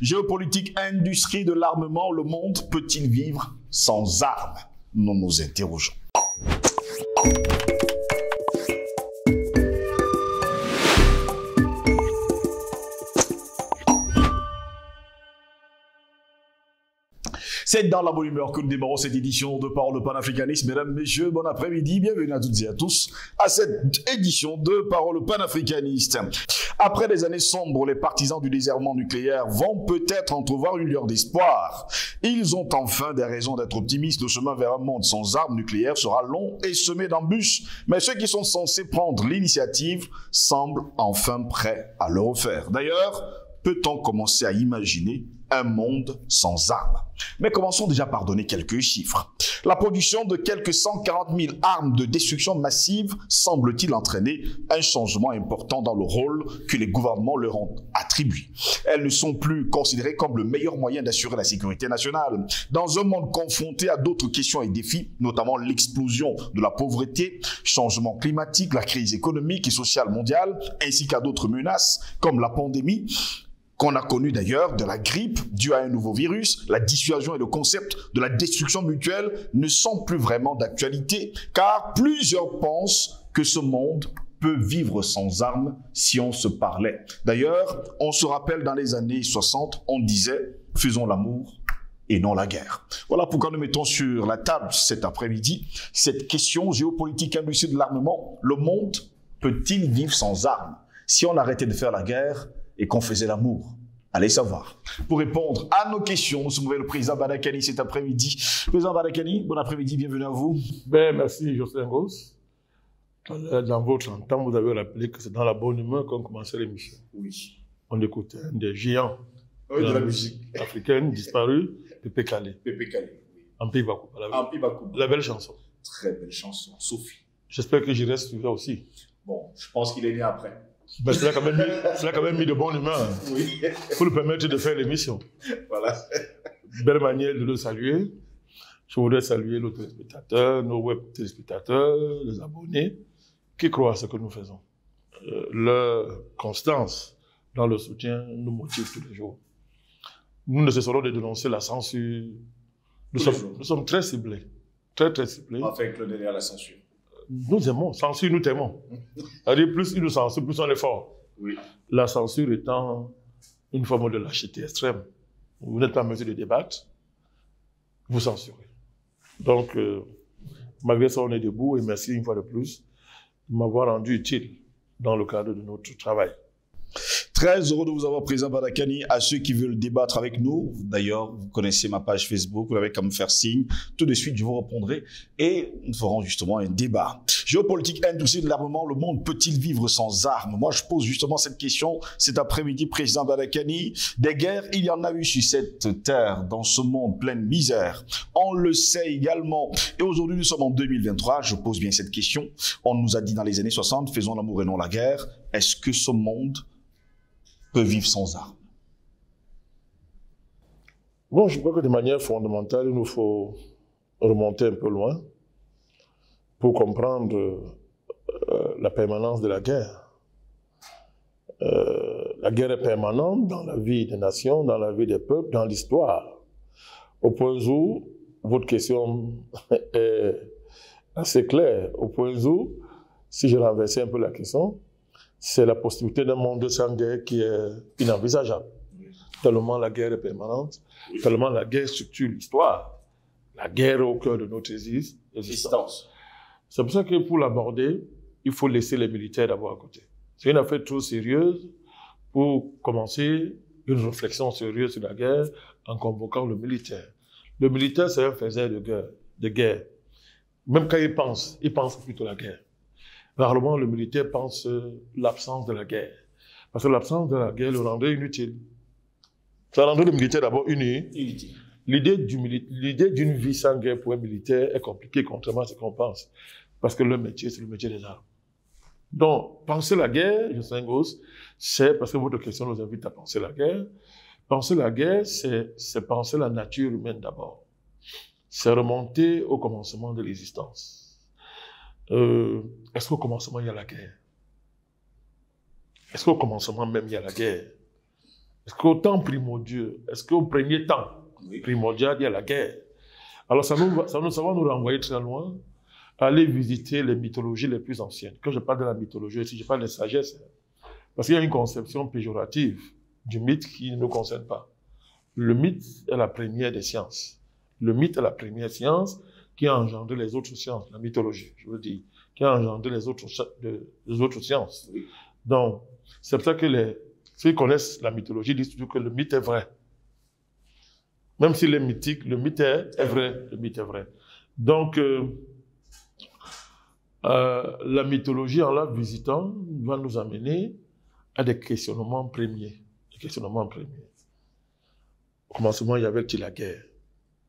Géopolitique, industrie de l'armement, le monde peut-il vivre sans armes? Nous nous interrogeons. C'est dans la bonne humeur que nous démarrons cette édition de Parole panafricaniste. Mesdames, Messieurs, bon après-midi. Bienvenue à toutes et à tous à cette édition de Parole panafricaniste. Après des années sombres, les partisans du désarmement nucléaire vont peut-être entrevoir une lueur d'espoir. Ils ont enfin des raisons d'être optimistes. Le chemin vers un monde sans armes nucléaires sera long et semé d'embûches. Mais ceux qui sont censés prendre l'initiative semblent enfin prêts à le refaire. D'ailleurs, peut-on commencer à imaginer un monde sans armes? Mais commençons déjà par donner quelques chiffres. La production de quelques 140 000 armes de destruction massive semble-t-il entraîner un changement important dans le rôle que les gouvernements leur ont attribué. Elles ne sont plus considérées comme le meilleur moyen d'assurer la sécurité nationale. Dans un monde confronté à d'autres questions et défis, notamment l'explosion de la pauvreté, changement climatique, la crise économique et sociale mondiale, ainsi qu'à d'autres menaces comme la pandémie, qu'on a connu d'ailleurs, de la grippe due à un nouveau virus, la dissuasion et le concept de la destruction mutuelle ne sont plus vraiment d'actualité, car plusieurs pensent que ce monde peut vivre sans armes si on se parlait. D'ailleurs, on se rappelle dans les années 60, on disait « faisons l'amour et non la guerre ». Voilà pourquoi nous mettons sur la table cet après-midi cette question géopolitique industrie de l'armement. Le monde peut-il vivre sans armes si on arrêtait de faire la guerre et qu'on faisait l'amour? Allez savoir. Pour répondre à nos questions, nous sommes avec le président Badakani cet après-midi. Président Badakani, bon après-midi, bienvenue à vous. Merci Jocelyn Gross. Dans votre entente, vous avez rappelé que c'est dans la bonne humeur qu'on commençait l'émission. Oui. On écoutait un des géants de la musique africaine disparue, Pépé Kalé. Pépé Kalé, oui. Ampi Bakou. La belle chanson. Très belle chanson, Sophie. J'espère que j'y reste là aussi. Bon, je pense qu'il est né après. Ben, cela a quand même mis de bonne humeur. Oui. Pour nous permettre de faire l'émission. Voilà. Belle manière de le saluer. Je voudrais saluer nos téléspectateurs, nos web téléspectateurs, les abonnés qui croient à ce que nous faisons. Leur constance dans le soutien nous motive tous les jours. Nous ne cesserons de dénoncer la censure. Nous sommes très ciblés. Très ciblés. Avec le délai à la censure. Nous aimons, censure, nous t'aimons. C'est-à-dire, plus ils nous censurent, plus on est fort. Oui. La censure étant une forme de lâcheté extrême. Vous n'êtes pas en mesure de débattre, vous censurez. Donc, malgré ça, on est debout et merci une fois de plus de m'avoir rendu utile dans le cadre de notre travail. Très heureux de vous avoir présent, Badakani. À ceux qui veulent débattre avec nous, d'ailleurs, vous connaissez ma page Facebook, vous n'avez qu'à me faire signe. Tout de suite, je vous répondrai et nous ferons justement un débat. Géopolitique, industrie de l'armement, le monde peut-il vivre sans armes? Moi, je pose justement cette question cet après-midi, président Badakani. Des guerres, il y en a eu sur cette terre, dans ce monde plein de misère. On le sait également. Et aujourd'hui, nous sommes en 2023. Je pose bien cette question. On nous a dit dans les années 60, faisons l'amour et non la guerre. Est-ce que ce monde peut vivre sans armes? Bon, je crois que de manière fondamentale, il nous faut remonter un peu loin pour comprendre la permanence de la guerre. La guerre est permanente dans la vie des nations, dans la vie des peuples, dans l'histoire. Au point où votre question est assez claire. Au point où, si je renversais un peu la question, c'est la possibilité d'un monde sans guerre qui est inenvisageable. Tellement la guerre est permanente, tellement la guerre structure l'histoire. La guerre est au cœur de notre existence. C'est pour ça que pour l'aborder, il faut laisser les militaires d'abord à côté. C'est une affaire trop sérieuse pour commencer une réflexion sérieuse sur la guerre en convoquant le militaire. Le militaire, c'est un faiseur de guerre. Même quand il pense plutôt la guerre. Rarement, le militaire pense l'absence de la guerre. Parce que l'absence de la guerre le rendrait inutile. Ça rendrait le militaire d'abord inutile. L'idée d'une vie sans guerre pour un militaire est compliquée, contrairement à ce qu'on pense. Parce que le métier, c'est le métier des armes. Donc, penser la guerre, Jocelyn Gross, c'est parce que votre question nous invite à penser la guerre. Penser la guerre, c'est penser la nature humaine d'abord. C'est remonter au commencement de l'existence. Est-ce qu'au commencement, il y a la guerre? Est-ce qu'au commencement même, il y a la guerre? Est-ce qu'au temps primordial, est-ce qu'au premier temps primordial, il y a la guerre? Alors ça va nous renvoyer très loin, à aller visiter les mythologies les plus anciennes. Quand je parle de la mythologie, si je parle de sagesse, parce qu'il y a une conception péjorative du mythe qui ne nous concerne pas. Le mythe est la première des sciences. Le mythe est la première science qui a engendré les autres sciences, la mythologie, je veux dire, qui a engendré les autres sciences. Oui. Donc, c'est pour ça que ceux qui connaissent la mythologie disent toujours que le mythe est vrai. Même s'il est mythique, le mythe est vrai. Le mythe est vrai. Donc, la mythologie, en la visitant, va nous amener à des questionnements premiers. Des questionnements premiers. Au commencement, il y avait la guerre.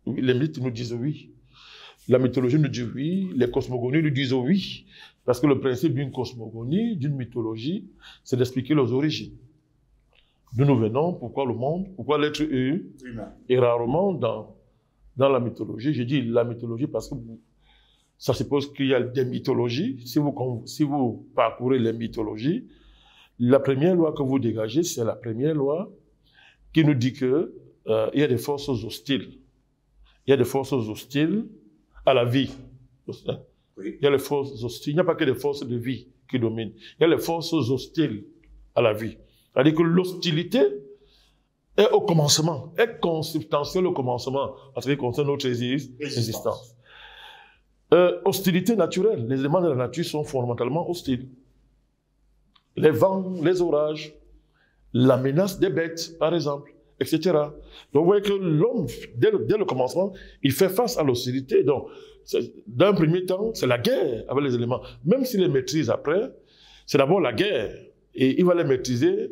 Les mythes nous disent oui. La mythologie nous dit oui. Les cosmogonies nous disent oui. Parce que le principe d'une cosmogonie, d'une mythologie, c'est d'expliquer les origines. D'où nous venons, pourquoi le monde, pourquoi l'être humain. Et rarement dans la mythologie, je dis la mythologie parce que ça suppose qu'il y a des mythologies. Si vous parcourez les mythologies, la première loi que vous dégagez, c'est la première loi qui nous dit que il y a des forces hostiles. Il y a des forces hostiles à la vie. Oui. Il y a les forces hostiles. Il n'y a pas que des forces de vie qui dominent. Il y a les forces hostiles à la vie. C'est-à-dire que l'hostilité est au commencement, est consubstantielle au commencement, en ce qui concerne notre existence. Hostilité naturelle. Les éléments de la nature sont fondamentalement hostiles. Les vents, les orages, la menace des bêtes, par exemple, etc. Donc vous voyez que l'homme, dès le commencement, il fait face à l'hostilité. Donc, d'un premier temps, c'est la guerre avec les éléments. Même s'il les maîtrise après, c'est d'abord la guerre. Et il va les maîtriser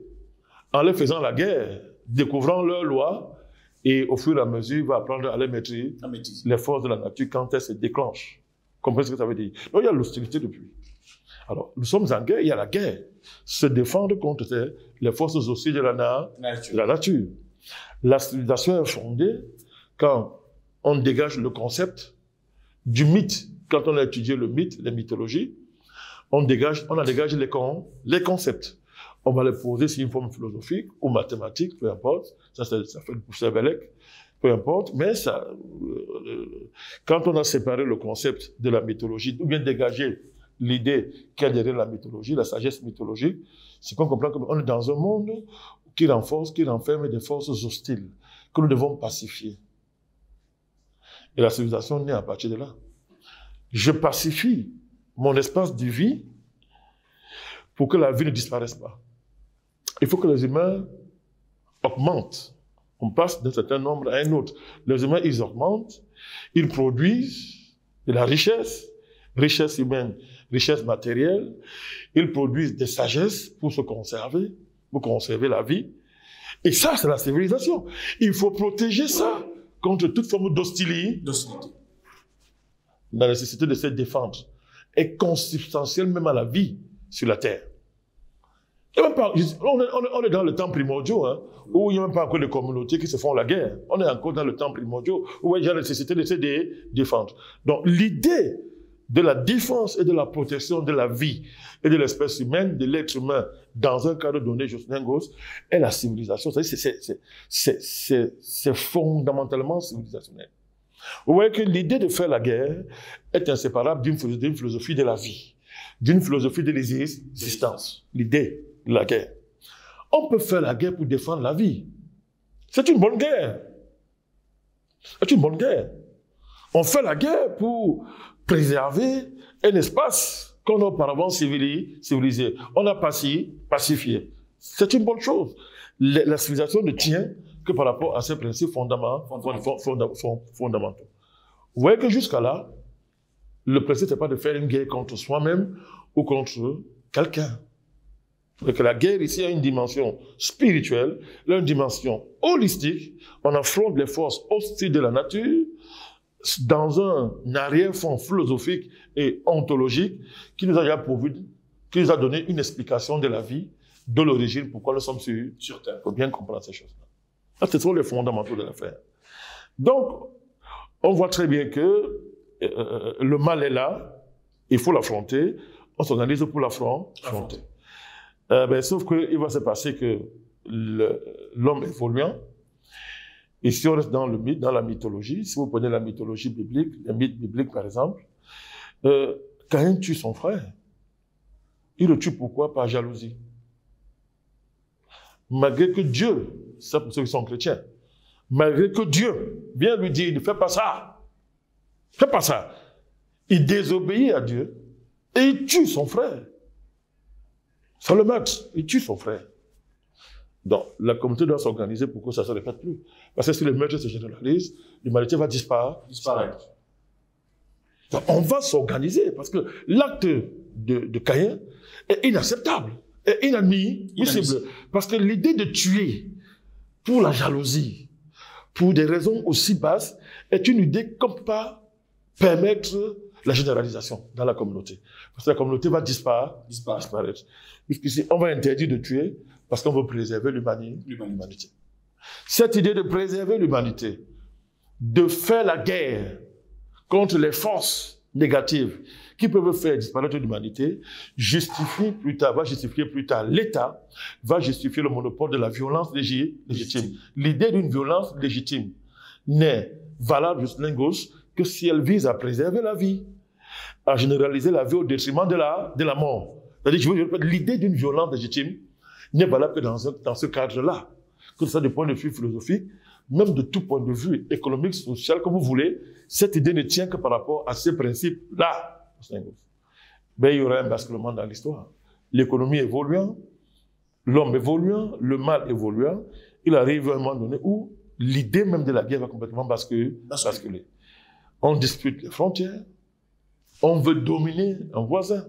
en leur faisant la guerre, découvrant leurs lois, et au fur et à mesure, il va apprendre à les maîtriser les forces de la nature quand elles se déclenchent. Comprenez ce que ça veut dire? Donc il y a l'hostilité depuis. Alors, nous sommes en guerre, il y a la guerre. Se défendre contre les forces hostiles de la nature. La civilisation est fondée quand on dégage le concept du mythe. Quand on a étudié le mythe, les mythologies, on a dégagé les concepts. On va les poser sur une forme philosophique ou mathématique, peu importe. Ça fait le Poussé-Bellec, peu importe. Mais ça, quand on a séparé le concept de la mythologie, ou bien dégagé l'idée qu'il y a derrière la mythologie, la sagesse mythologique, c'est qu'on comprend qu'on est dans un monde qui renferme des forces hostiles, que nous devons pacifier. Et la civilisation naît à partir de là. Je pacifie mon espace de vie pour que la vie ne disparaisse pas. Il faut que les humains augmentent. On passe d'un certain nombre à un autre. Les humains, ils augmentent, ils produisent de la richesse humaine, richesse matérielle, ils produisent des sagesses pour se conserver, pour conserver la vie. Et ça, c'est la civilisation. Il faut protéger ça contre toute forme d'hostilité. La nécessité de se défendre est consubstantielle même à la vie sur la terre. On est dans le temps primordial, hein, où il n'y a même pas encore de communautés qui se font la guerre. On est encore dans le temps primordial où il y a la nécessité de se défendre. Donc l'idée de la défense et de la protection de la vie et de l'espèce humaine, de l'être humain, dans un cadre donné, Jocelyn Gosse, est la civilisation. C'est fondamentalement civilisationnel. Vous voyez que l'idée de faire la guerre est inséparable d'une philosophie de la vie, d'une philosophie de l'existence. L'idée de la guerre. On peut faire la guerre pour défendre la vie. C'est une bonne guerre. C'est une bonne guerre. On fait la guerre pour préserver un espace qu'on a auparavant civilisé. On a pacifié. C'est une bonne chose. La civilisation ne tient que par rapport à ces principes fondamentaux. Vous voyez que jusqu'à là, le principe n'est pas de faire une guerre contre soi-même ou contre quelqu'un. Et que la guerre ici a une dimension spirituelle, une dimension holistique. On affronte les forces hostiles de la nature dans un arrière-fond philosophique et ontologique qui nous a déjà qui nous a donné une explication de la vie, de l'origine, pourquoi nous sommes sur Terre. Il faut bien comprendre ces choses-là. Ce sont les fondamentaux de l'affaire. Donc, on voit très bien que le mal est là, il faut l'affronter, on s'organise pour l'affronter. Sauf qu'il va se passer que l'homme évoluant. Et si on reste dans le mythe, dans la mythologie, si vous prenez la mythologie biblique, les mythes bibliques par exemple, Caïn tue son frère. Il le tue pourquoi? Par jalousie. Malgré que Dieu, c'est pour ceux qui sont chrétiens, malgré que Dieu vient lui dire, ne fais pas ça, fais pas ça, il désobéit à Dieu et il tue son frère. Ça le meurtre, il tue son frère. Donc, la communauté doit s'organiser pour que ça ne se répète plus. Parce que si le meurtre se généralise, l'humanité va disparaître. Donc, on va s'organiser parce que l'acte de Caïn est inacceptable, est inadmissible. Parce que l'idée de tuer pour la jalousie, pour des raisons aussi basses, est une idée qu'on ne peut pas permettre la généralisation dans la communauté. Parce que la communauté va disparaître. Puisqu'ici, on va interdire de tuer parce qu'on veut préserver l'humanité. Cette idée de préserver l'humanité, de faire la guerre contre les forces négatives qui peuvent faire disparaître l'humanité, va justifier plus tard l'État, va justifier le monopole de la violence légitime. L'idée d'une violence légitime n'est valable jusqu'à gauche que si elle vise à préserver la vie, à généraliser la vie au détriment de la mort. C'est-à-dire, l'idée d'une violence légitime n'est valable que dans ce cadre-là. Que ce soit du point de vue philosophique, même de tout point de vue économique, social, comme vous voulez, cette idée ne tient que par rapport à ces principes-là. Ben, il y aura un basculement dans l'histoire. L'économie évoluant, l'homme évoluant, le mal évoluant, il arrive à un moment donné où l'idée même de la guerre va complètement basculer. On dispute les frontières, on veut dominer un voisin,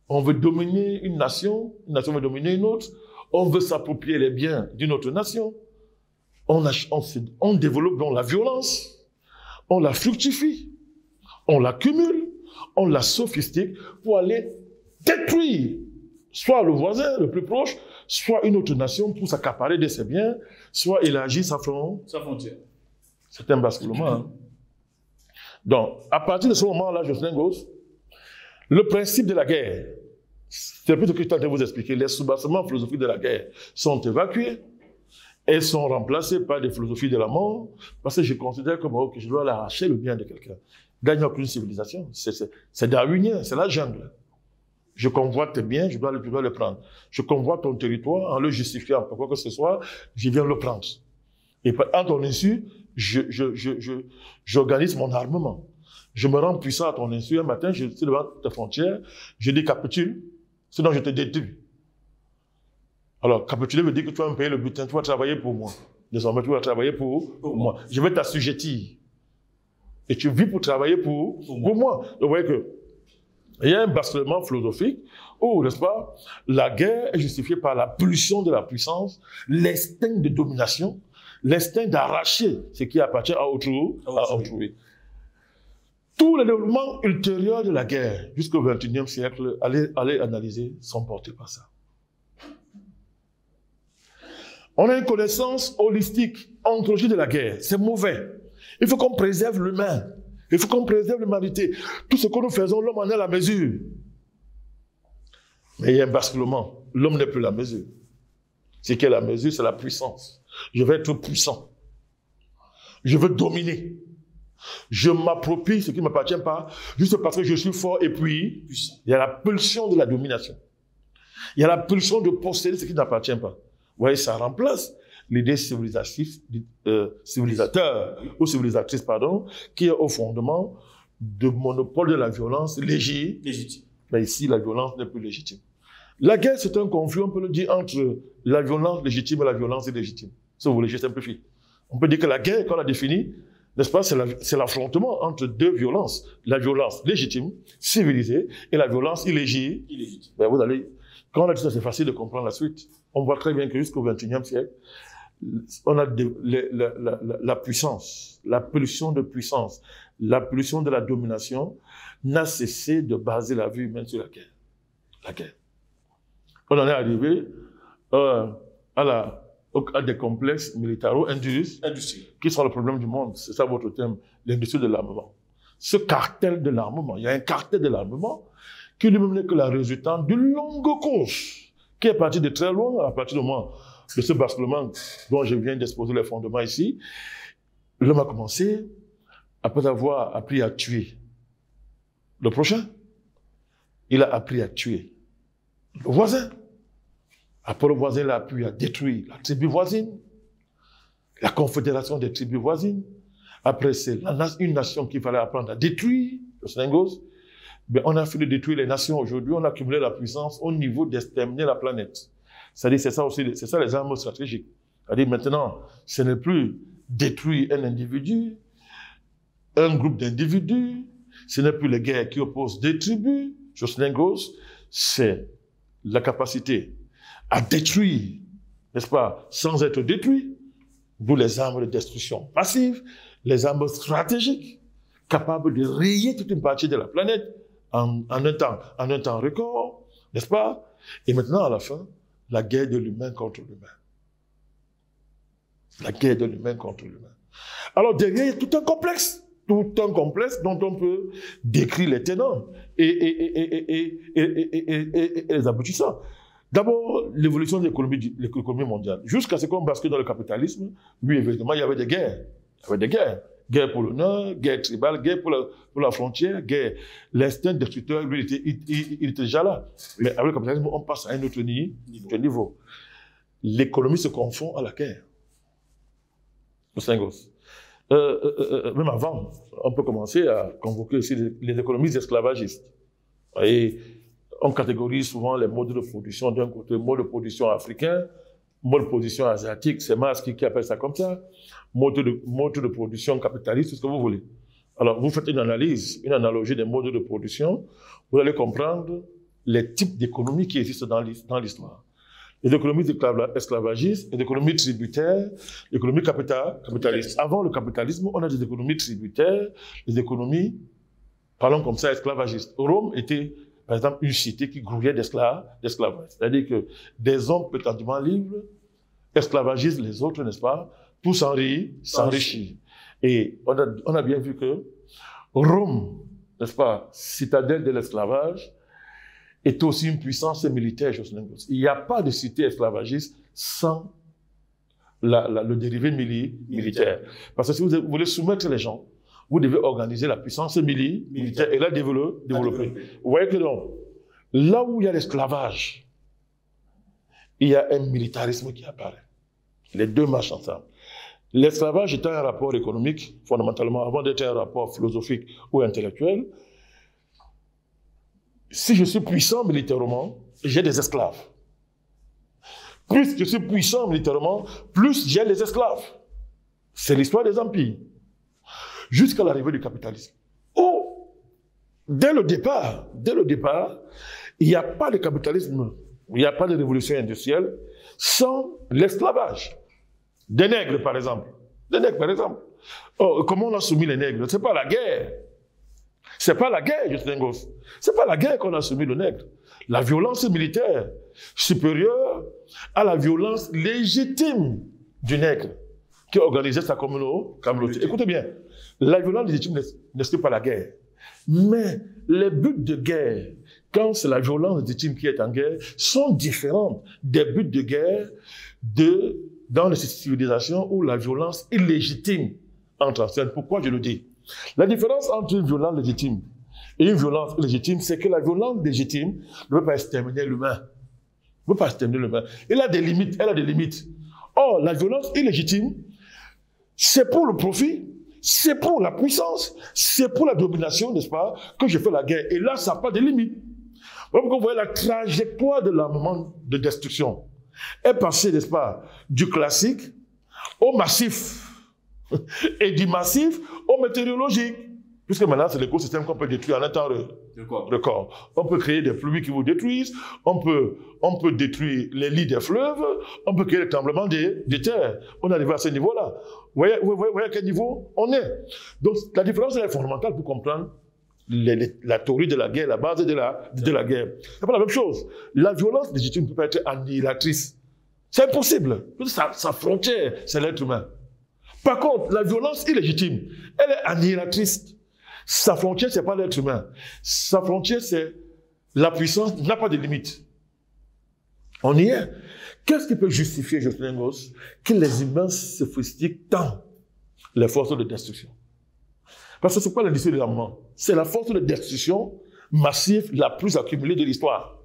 on veut dominer une nation veut dominer une autre, on veut s'approprier les biens d'une autre nation, on développe donc la violence, on la fructifie, on la cumule, on la sophistique pour aller détruire soit le voisin le plus proche, soit une autre nation pour s'accaparer de ses biens, soit élargir sa frontière. C'est un basculement. Hein? Donc, à partir de ce moment-là, Jocelyn Gauss, le principe de la guerre, c'est plutôt ce que je tente de vous expliquer. Les soubassements philosophiques de la guerre sont évacués et sont remplacés par des philosophies de la mort, parce que je considère que je dois arracher le bien de quelqu'un. Il n'y a aucune civilisation. C'est darwinien, c'est la jungle. Je convoite tes biens, je dois le prendre. Je convoite ton territoire en le justifiant par quoi que ce soit, je viens le prendre. Et à ton insu, j'organise mon armement. Je me rends puissant à ton insu. Un matin, je suis devant ta frontière, je dis capitule, sinon je te détruis. Alors, capituler veut dire que tu vas me payer le butin, tu vas travailler pour moi. Désormais, tu vas travailler pour moi. Je vais t'assujettir. Et tu vis pour travailler pour moi. Donc, vous voyez que il y a un basculement philosophique où, n'est-ce pas, la guerre est justifiée par la pulsion de la puissance, l'instinct de domination, l'instinct d'arracher ce qui appartient à autrui. Tous les développements ultérieurs de la guerre jusqu'au XXIe siècle, allez analyser, sont portés par ça. On a une connaissance holistique, ontologique de la guerre. C'est mauvais. Il faut qu'on préserve l'humain. Il faut qu'on préserve l'humanité. Tout ce que nous faisons, l'homme en est la mesure. Mais il y a un basculement. L'homme n'est plus la mesure. Ce qui est la mesure, c'est la puissance. Je veux être puissant. Je veux dominer. Je m'approprie ce qui ne m'appartient pas, juste parce que je suis fort et puis puissant. Il y a la pulsion de la domination. Il y a la pulsion de posséder ce qui n'appartient pas. Vous voyez, ça remplace l'idée civilisateur ou civilisatrice, pardon, qui est au fondement de monopole de la violence légitime. Mais ici, la violence n'est plus légitime. La guerre, c'est un conflit, on peut le dire, entre la violence légitime et la violence illégitime. Si vous voulez, je simplifie. On peut dire que la guerre, qu'on a définie, n'est-ce pas, c'est l'affrontement entre deux violences. La violence légitime, civilisée, et la violence illégitime. Ben vous allez, quand on a dit ça, c'est facile de comprendre la suite. On voit très bien que jusqu'au XXIe siècle, on a la puissance, la pulsion de puissance, la pulsion de la domination n'a cessé de baser la vie humaine sur la guerre. La guerre. On en est arrivé à des complexes militaro-industriels qui sont le problème du monde. C'est ça votre thème, l'industrie de l'armement. Ce cartel de l'armement, il y a un cartel de l'armement qui lui-même n'est que la résultante d'une longue course qui est partie de très loin à partir du moment de ce basculement dont je viens d'exposer les fondements ici, l'homme a commencé, après avoir appris à tuer le prochain, il a appris à tuer le voisin. Après le voisin, il a appris à détruire la tribu voisine, la confédération des tribus voisines. Après, c'est une nation qu'il fallait apprendre à détruire, le Sénégal. Mais on a fini de détruire les nations aujourd'hui, on a accumulé la puissance au niveau d'exterminer la planète. C'est-à-dire, c'est ça aussi, c'est ça les armes stratégiques. C'est-à-dire, maintenant, ce n'est plus détruire un individu, un groupe d'individus, ce n'est plus les guerres qui opposent des tribus, c'est la capacité à détruire, n'est-ce pas, sans être détruit, d'où les armes de destruction passive, les armes stratégiques, capables de rayer toute une partie de la planète en un temps record, n'est-ce pas? Et maintenant, à la fin, la guerre de l'humain contre l'humain. La guerre de l'humain contre l'humain. Alors derrière, il y a tout un complexe dont on peut décrire les tenants et les aboutissants. D'abord, l'évolution de l'économie mondiale. Jusqu'à ce qu'on bascule dans le capitalisme, oui, évidemment, il y avait des guerres. Il y avait des guerres. Guerre pour l'honneur, guerre tribale, guerre pour la frontière, guerre. L'instinct destructeur, lui, il était déjà là. Mais avec le capitalisme, on passe à un autre niveau. L'économie se confond à la guerre. Même avant, on peut commencer à convoquer aussi les économies esclavagistes. Et on catégorise souvent les modes de production d'un côté, mode de production africain, mode de production asiatique, c'est Marx qui appelle ça comme ça, mode de production capitaliste, tout ce que vous voulez. Alors, vous faites une analogie des modes de production, vous allez comprendre les types d'économies qui existent dans l'histoire. Les économies esclavagistes, les économies tributaires, l'économie capitaliste. Avant le capitalisme, on a des économies tributaires, des économies, parlons comme ça, esclavagistes. Rome était, par exemple, une cité qui grouillait d'esclaves. C'est-à-dire que des hommes prétendument libres esclavagisent les autres, n'est-ce pas, pour s'enrichir. Et on a bien vu que Rome, n'est-ce pas, citadelle de l'esclavage, est aussi une puissance militaire. Il n'y a pas de cité esclavagiste sans le dérivé militaire. Parce que si vous voulez soumettre les gens, vous devez organiser la puissance militaire et la développer. Vous voyez que donc, là où il y a l'esclavage, il y a un militarisme qui apparaît. Les deux marchent ensemble. L'esclavage est un rapport économique, fondamentalement, avant d'être un rapport philosophique ou intellectuel. Si je suis puissant militairement, j'ai des esclaves. Plus je suis puissant militairement, plus j'ai des esclaves. C'est l'histoire des empires. Jusqu'à l'arrivée du capitalisme. Oh, dès le départ, il n'y a pas de capitalisme, il n'y a pas de révolution industrielle sans l'esclavage. Des nègres, par exemple. Oh, comment on a soumis les nègres? C'est pas la guerre. C'est pas la guerre, c'est pas la guerre qu'on a soumis le nègre. La violence militaire supérieure à la violence légitime du nègre qui organisait sa communauté. Écoutez bien, la violence légitime n'est pas la guerre. Mais les buts de guerre, quand c'est la violence légitime qui est en guerre, sont différents des buts de guerre dans les civilisations où la violence illégitime entre en scène. Pourquoi je le dis? La différence entre une violence légitime et une violence illégitime, c'est que la violence légitime ne peut pas exterminer l'humain. Elle a des limites. Or, la violence illégitime, c'est pour le profit, c'est pour la puissance, c'est pour la domination, n'est-ce pas, que je fais la guerre. Et là, ça n'a pas de limite. Donc, vous voyez la trajectoire de l'armement de destruction est passée, n'est-ce pas, du classique au massif. Et du massif au météorologique. Puisque maintenant, c'est l'écosystème qu'on peut détruire en un temps record. On peut créer des pluies qui vous détruisent, on peut détruire les lits des fleuves, on peut créer des tremblements des terres. On arrive à ce niveau-là. Vous voyez à quel niveau on est. Donc, la différence est fondamentale pour comprendre la théorie de la guerre, la base de la guerre. C'est pas la même chose. La violence légitime ne peut pas être annihilatrice. C'est impossible. Sa frontière, c'est l'être humain. Par contre, la violence illégitime, elle est annihilatrice. Sa frontière, c'est pas l'être humain. Sa frontière, c'est la puissance n'a pas de limite. On y est. Qu'est-ce qui peut justifier, Jocelyn Goss, que les humains se sophistiquent tant les forces de destruction? Parce que c'est quoi l'industrie de l'armement? C'est la force de destruction massive la plus accumulée de l'histoire.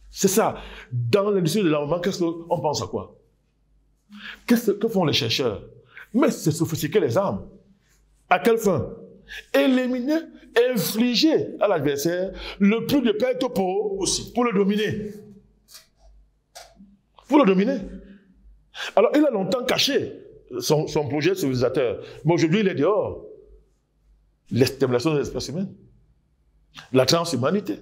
C'est ça. Dans l'industrie de l'armement, qu'est-ce qu'on pense à quoi? Que font les chercheurs? Mais c'est sophistiquer les armes. À quelle fin? Éliminer, infliger à l'adversaire le plus de pertes pour le dominer. Pour le dominer. Alors, il a longtemps caché son projet civilisateur. Mais aujourd'hui, il est dehors. L'extermination des espèces humaines. La transhumanité.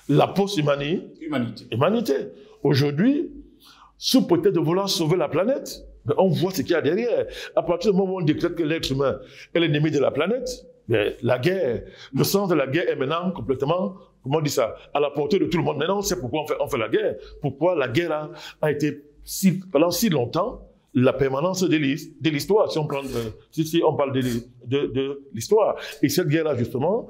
La post-humanité. Aujourd'hui, sous prétexte de vouloir sauver la planète, mais on voit ce qu'il y a derrière. À partir du moment où on décrète que l'être humain est l'ennemi de la planète, mais la guerre, le sens de la guerre est maintenant complètement, comment on dit ça, à la portée de tout le monde. Maintenant, on sait pourquoi on fait la guerre. Pourquoi la guerre a été pendant si longtemps la permanence de l'histoire, si on parle de l'histoire. Et cette guerre-là, justement,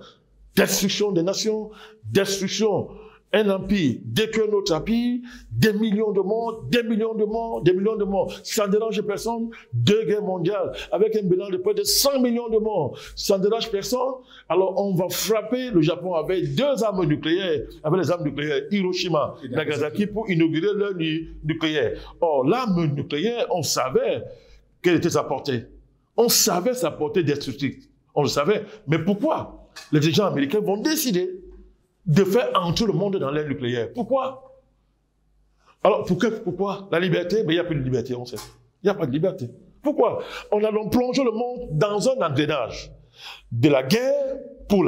destruction des nations, destruction, un empire, dès qu'un autre empire, des millions de morts, des millions de morts. Ça ne dérange personne, 2 guerres mondiales, avec un bilan de près de 100 millions de morts. Ça ne dérange personne. Alors on va frapper le Japon avec 2 armes nucléaires, avec les armes nucléaires, Hiroshima, Nagasaki, pour inaugurer leur nucléaire. Or, l'arme nucléaire, on savait quelle était sa portée. On savait sa portée destructrice. On le savait. Mais pourquoi les dirigeants américains vont décider de faire entrer le monde dans l'ère nucléaire? Pourquoi? Alors, pourquoi? La liberté? Mais il n'y a plus de liberté, on sait. Il n'y a pas de liberté. Pourquoi? On a donc plongé le monde dans un engrenage de la guerre, pour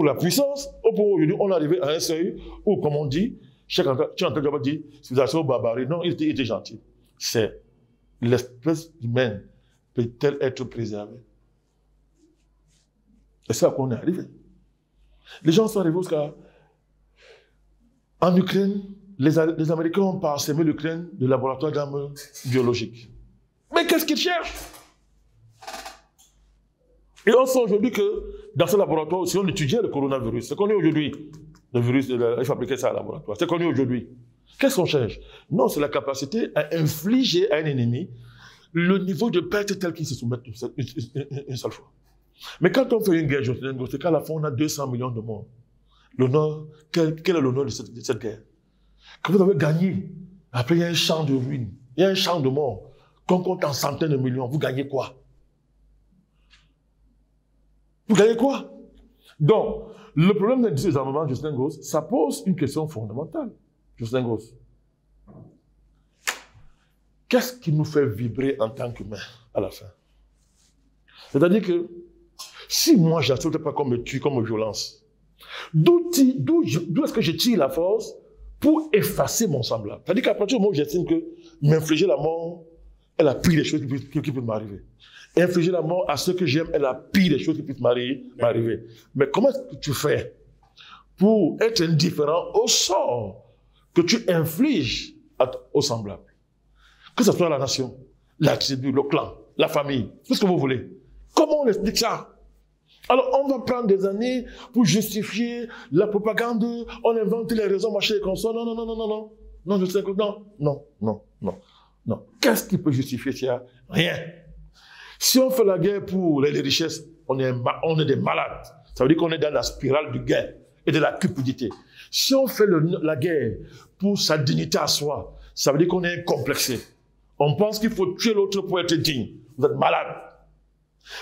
la puissance. Aujourd'hui, on est arrivé à un seuil où, comme on dit, tu entends d'abord dire, civilisation barbarie. Non, il était gentil. C'est l'espèce humaine peut-elle être préservée? Et c'est à quoi on est arrivé. Les gens sont arrivés jusqu'à... En Ukraine, les Américains ont parsemé l'Ukraine de laboratoires d'armes biologiques. Mais qu'est-ce qu'ils cherchent? Et on sait aujourd'hui que dans ce laboratoire aussi, on étudiait le coronavirus. C'est connu aujourd'hui. Le virus, il fabriquait ça à laboratoire. C'est connu aujourd'hui. Qu'est-ce qu'on cherche? Non, c'est la capacité à infliger à un ennemi le niveau de perte tel qu'il se soumette une seule fois. Mais quand on fait une guerre, c'est qu'à la fin, on a 200 millions de morts. L'honneur, quel est l'honneur de cette guerre? Quand vous avez gagné, après il y a un champ de ruines, il y a un champ de morts, qu'on compte en centaines de millions, vous gagnez quoi? Vous gagnez quoi? Donc, le problème de l'industrie des armements, Jocelyn Goss, ça pose une question fondamentale. Jocelyn Goss, qu'est-ce qui nous fait vibrer en tant qu'humains à la fin? C'est-à-dire que si moi, je n'accepte pas qu'on me tue comme violence, d'où est-ce que je tire la force pour effacer mon semblable? C'est-à-dire qu'à partir du moment où j'estime que m'infliger la mort est la pire des choses qui peuvent m'arriver. Infliger la mort à ceux que j'aime est la pire des choses qui peuvent m'arriver. Mais comment est-ce que tu fais pour être indifférent au sort que tu infliges au semblable? Que ce soit la nation, la tribu, le clan, la famille, tout ce que vous voulez. Comment on explique ça? Alors, on va prendre des années pour justifier la propagande, on invente les raisons, machin et comme ça. Non, non, non, non, non, non. Non, je sais que non, non, non, non, non. Qu'est-ce qui peut justifier ça? Rien. Si on fait la guerre pour les richesses, on est des malades. Ça veut dire qu'on est dans la spirale du guerre et de la cupidité. Si on fait la guerre pour sa dignité à soi, ça veut dire qu'on est complexé. On pense qu'il faut tuer l'autre pour être digne. Vous êtes malade.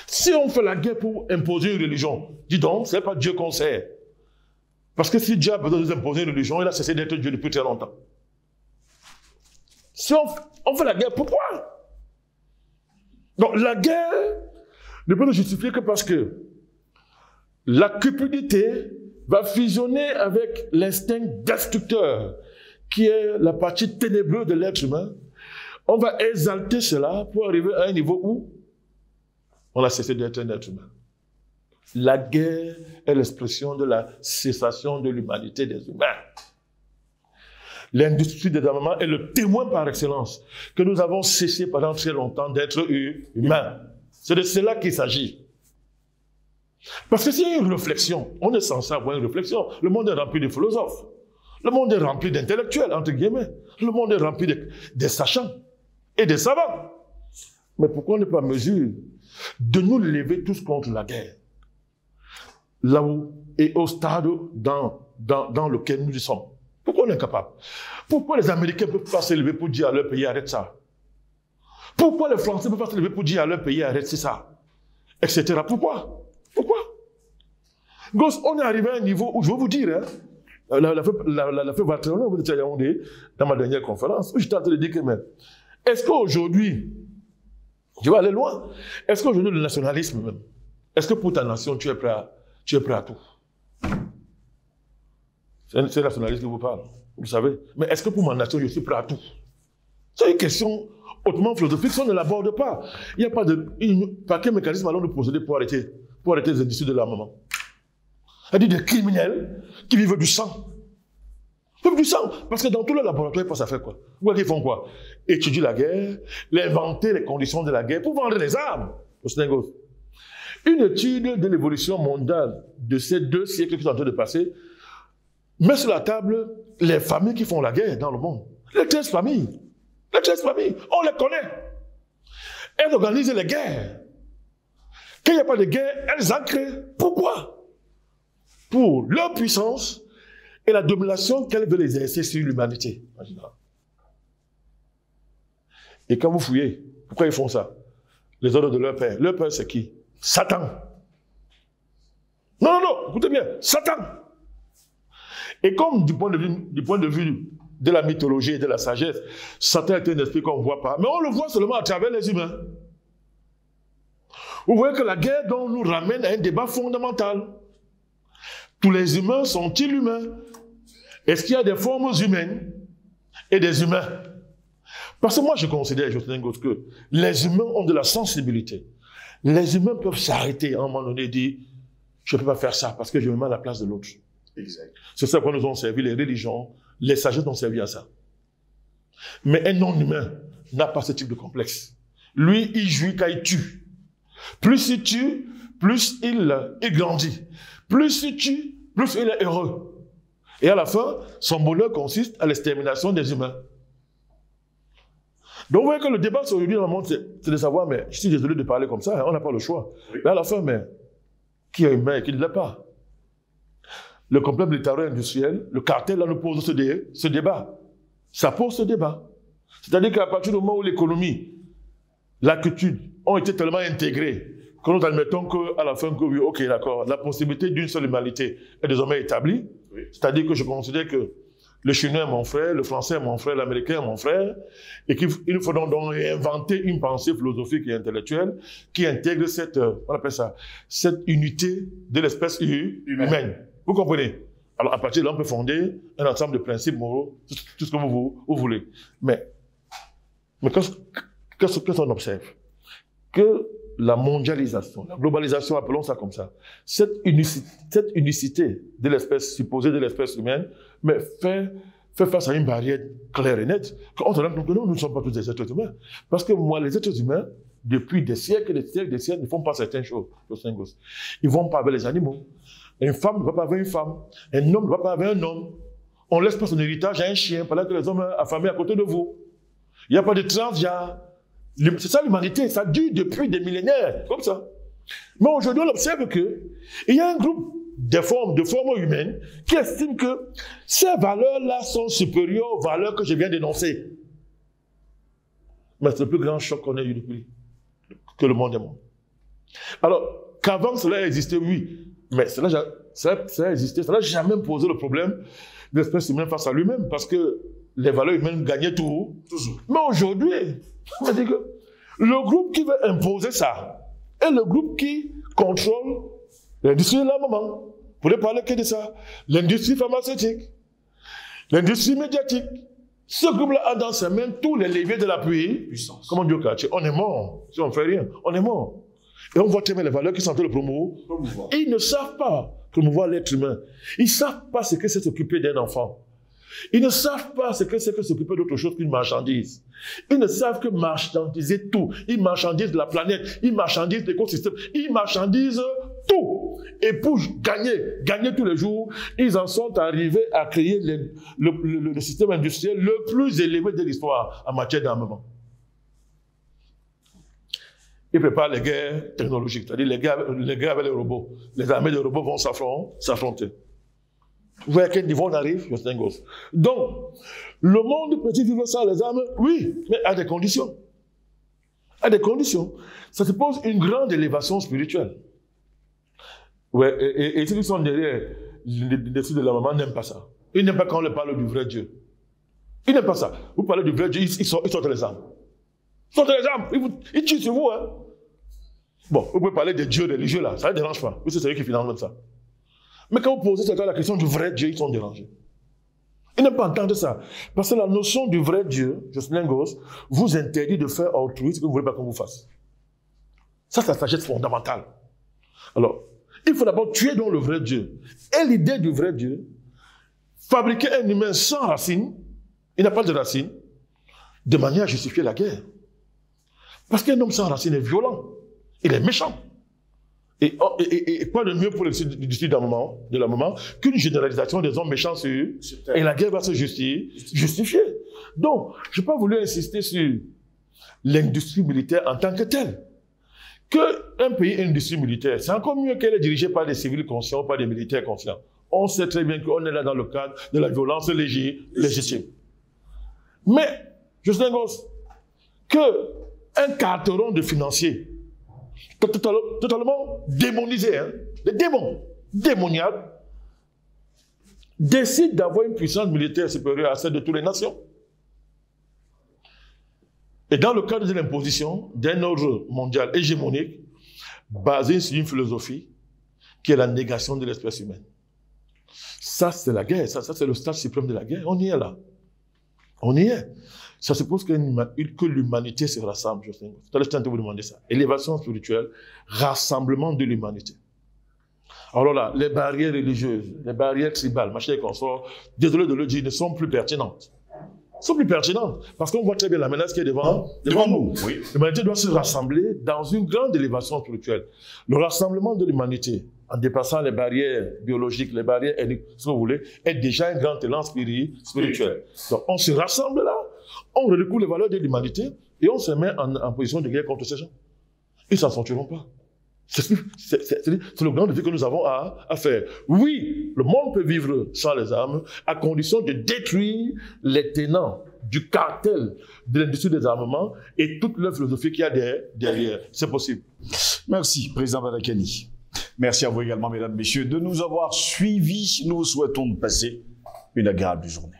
Si on fait la guerre pour imposer une religion, dis donc, ce n'est pas Dieu qu'on sert. Parce que si Dieu a besoin de nous imposer une religion, il a cessé d'être Dieu depuis très longtemps. Si on fait la guerre, pourquoi? Donc la guerre ne peut nous justifier que parce que la cupidité va fusionner avec l'instinct destructeur, qui est la partie ténébreuse de l'être humain. On va exalter cela pour arriver à un niveau où on a cessé d'être un être humain. La guerre est l'expression de la cessation de l'humanité des humains. L'industrie des armements est le témoin par excellence que nous avons cessé pendant très longtemps d'être humains. C'est de cela qu'il s'agit. Parce que s'il y a une réflexion, on est censé avoir une réflexion. Le monde est rempli de philosophes. Le monde est rempli d'intellectuels, entre guillemets. Le monde est rempli des sachants et des savants. Mais pourquoi on n'est pas en mesure de nous lever tous contre la guerre? Là où et au stade dans lequel nous y sommes. Pourquoi on est incapable? Pourquoi les Américains ne peuvent pas se lever pour dire à leur pays arrête ça? Pourquoi les Français ne peuvent pas se lever pour dire à leur pays arrête ça? Etc. Pourquoi? Pourquoi? Gosse, on est arrivé à un niveau où, je vais vous dire, hein, la feu Barcelone, vous étiez dans ma dernière conférence, où j'étais en train de dire que, mais, est-ce qu'aujourd'hui, je vais aller loin, est-ce qu'aujourd'hui le nationalisme même, est-ce que pour ta nation tu es prêt à tout? C'est le nationalisme qui vous parle, vous savez. Mais est-ce que pour ma nation je suis prêt à tout? C'est une question hautement philosophique, ça on ne l'aborde pas. Il n'y a pas de... Par quel mécanisme allons nous procéder pour arrêter les industries de l'armement? C'est-à-dire des criminels qui vivent du sang. Ils vivent du sang. Parce que dans tous les laboratoires, ils pensent à faire quoi? Ils font quoi? Étudier la guerre, inventer les conditions de la guerre pour vendre les armes aux Sénégal. Une étude de l'évolution mondiale de ces 2 siècles qui sont en train de passer met sur la table les familles qui font la guerre dans le monde. Les 13 familles. Les 13 familles, on les connaît. Elles organisent les guerres. Quand il n'y a pas de guerre, elles en créent. Pourquoi? Pour leur puissance et la domination qu'elles veulent exercer sur l'humanité. Et quand vous fouillez, pourquoi ils font ça? Les ordres de leur père. Leur père, c'est qui? Satan. Non, écoutez bien, Satan. Et comme du point de vue de la mythologie et de la sagesse, Satan est un esprit qu'on ne voit pas, mais on le voit seulement à travers les humains. Vous voyez que la guerre donc nous ramène à un débat fondamental. Tous les humains sont-ils humains? Est-ce qu'il y a des formes humaines et des humains? Parce que moi je considère, que les humains ont de la sensibilité. Les humains peuvent s'arrêter à un moment donné et dire je ne peux pas faire ça parce que je me mets à la place de l'autre. Exact. C'est ça qu'on nous ont servi, les religions, les sagesses nous ont servi à ça. Mais un non-humain n'a pas ce type de complexe. Lui, il jouit quand il tue. Plus il tue, plus il grandit. Plus il tue, plus il est heureux. Et à la fin, son bonheur consiste à l'extermination des humains. Donc vous voyez que le débat aujourd'hui dans le monde, c'est de savoir, mais je suis désolé de parler comme ça, hein, on n'a pas le choix. Oui. Mais à la fin, mais qui est humain et qui ne l'est pas? Le complexe militaro-industriel, le cartel, là, nous pose ce débat. Ça pose ce débat. C'est-à-dire qu'à partir du moment où l'économie, la culture ont été tellement intégrées, que nous admettons qu'à la fin, que oui, ok, d'accord, la possibilité d'une seule humanité est désormais établie. Oui. C'est-à-dire que je considère que le Chinois est mon frère, le Français est mon frère, l'Américain est mon frère, et qu'il nous faut donc inventer une pensée philosophique et intellectuelle qui intègre cette unité de l'espèce humaine. Vous comprenez? Alors, à partir de là, on peut fonder un ensemble de principes moraux, tout ce que vous voulez. Mais qu'est-ce qu'on observe? Que la mondialisation, la globalisation, appelons ça comme ça, cette unicité de l'espèce, supposée de l'espèce humaine, mais fait face à une barrière claire et nette, qu'on se rend compte que nous ne sommes pas tous des êtres humains. Parce que moi, les êtres humains, depuis des siècles, ne font pas certaines choses. Ils ne vont pas avec les animaux. Une femme ne va pas avec une femme. Un homme ne va pas avec un homme. On laisse pas son héritage à un chien pendant que les hommes affamés à côté de vous. Il n'y a pas de transgenre. C'est ça l'humanité. Ça dure depuis des millénaires. Comme ça. Mais aujourd'hui, on observe qu'il y a un groupe de formes humaines qui estiment que ces valeurs-là sont supérieures aux valeurs que je viens d'énoncer. Mais c'est le plus grand choc qu'on ait eu depuis que le monde est monde. Alors, qu'avant cela existait, oui. Mais cela a existé, ça n'a jamais posé le problème de l'espèce humaine face à lui-même, parce que les valeurs humaines gagnaient toujours. Mais aujourd'hui, on dit que le groupe qui veut imposer ça est le groupe qui contrôle l'industrie de l'armement. Pour ne parler que de ça, l'industrie pharmaceutique, l'industrie médiatique. Ce groupe-là a dans ses mains tous les leviers de l'appui. Comme on dit au quartier, on est mort. Si on ne fait rien, on est mort. Et on voit tellement les valeurs qui sont en train de promouvoir. Ils ne savent pas promouvoir l'être humain. Ils ne savent pas ce que c'est s'occuper d'un enfant. Ils ne savent pas ce que c'est que s'occuper d'autre chose qu'une marchandise. Ils ne savent que marchandiser tout. Ils marchandisent la planète. Ils marchandisent l'écosystème. Ils marchandisent tout. Et pour gagner tous les jours, ils en sont arrivés à créer le système industriel le plus élevé de l'histoire en matière d'armement. Ils préparent les guerres technologiques, c'est-à-dire les guerres avec les robots. Les armées de robots vont s'affronter. Vous voyez à quel niveau on arrive, Jocelyn Goss. Donc, le monde peut-il vivre sans les armes? Oui, mais à des conditions. À des conditions. Ça suppose une grande élévation spirituelle. Ouais, et ceux qui sont derrière les filles de la maman n'aiment pas ça. Ils n'aiment pas quand on leur parle du vrai Dieu. Ils n'aiment pas ça. Vous parlez du vrai Dieu, ils sortent les armes. Ils sortent les armes, ils tuent sur vous. Hein. Bon, vous pouvez parler des dieux religieux là, ça ne dérange pas. C'est eux qui financent ça. Mais quand vous posez la question du vrai Dieu, ils sont dérangés. Ils n'aiment pas entendre ça. Parce que la notion du vrai Dieu, Jocelyn Goss, vous interdit de faire autrui ce que vous ne voulez pas qu'on vous fasse. Ça, c'est la sagesse fondamentale. Alors, il faut d'abord tuer dans le vrai Dieu. Et l'idée du vrai Dieu, fabriquer un humain sans racine, il n'a pas de racine, de manière à justifier la guerre. Parce qu'un homme sans racine est violent, il est méchant. Et quoi de mieux pour l'industrie de la moment qu'une généralisation des hommes méchants sur eux, et la guerre va se justifier. Donc, je n'ai pas voulu insister sur l'industrie militaire en tant que telle. Qu'un pays ait une industrie militaire, c'est encore mieux qu'elle est dirigée par des civils conscients, par des militaires conscients. On sait très bien qu'on est là dans le cadre de la violence légitime. Mais, Jocelyn Goss, qu'un carteron de financiers, totalement démonisé, hein, des démons, démoniaques, décide d'avoir une puissance militaire supérieure à celle de toutes les nations. Et dans le cadre de l'imposition d'un ordre mondial hégémonique, basé sur une philosophie qui est la négation de l'espèce humaine. Ça, c'est la guerre. Ça c'est le stade suprême de la guerre. On y est là. On y est. Ça suppose que l'humanité se rassemble. Je suis en train de vous demander ça. Élévation spirituelle, rassemblement de l'humanité. Alors là, les barrières religieuses, les barrières tribales, machin et consorts, désolé de le dire, ne sont plus pertinentes. Sont plus pertinentes. Parce qu'on voit très bien la menace qui est devant nous. Oui. L'humanité doit se rassembler dans une grande élévation spirituelle. Le rassemblement de l'humanité, en dépassant les barrières biologiques, les barrières ethniques, si vous voulez, est déjà un grand élan spirituel. Donc on se rassemble là, on redécouvre les valeurs de l'humanité et on se met en position de guerre contre ces gens. Ils ne s'en sortiront pas. C'est le grand défi que nous avons à faire. Oui, le monde peut vivre sans les armes, à condition de détruire les tenants du cartel de l'industrie des armements et toute leur philosophie qu'il y a derrière. C'est possible. Merci, Président Badakani. Merci à vous également, mesdames, messieurs, de nous avoir suivis. Nous vous souhaitons de passer une agréable journée.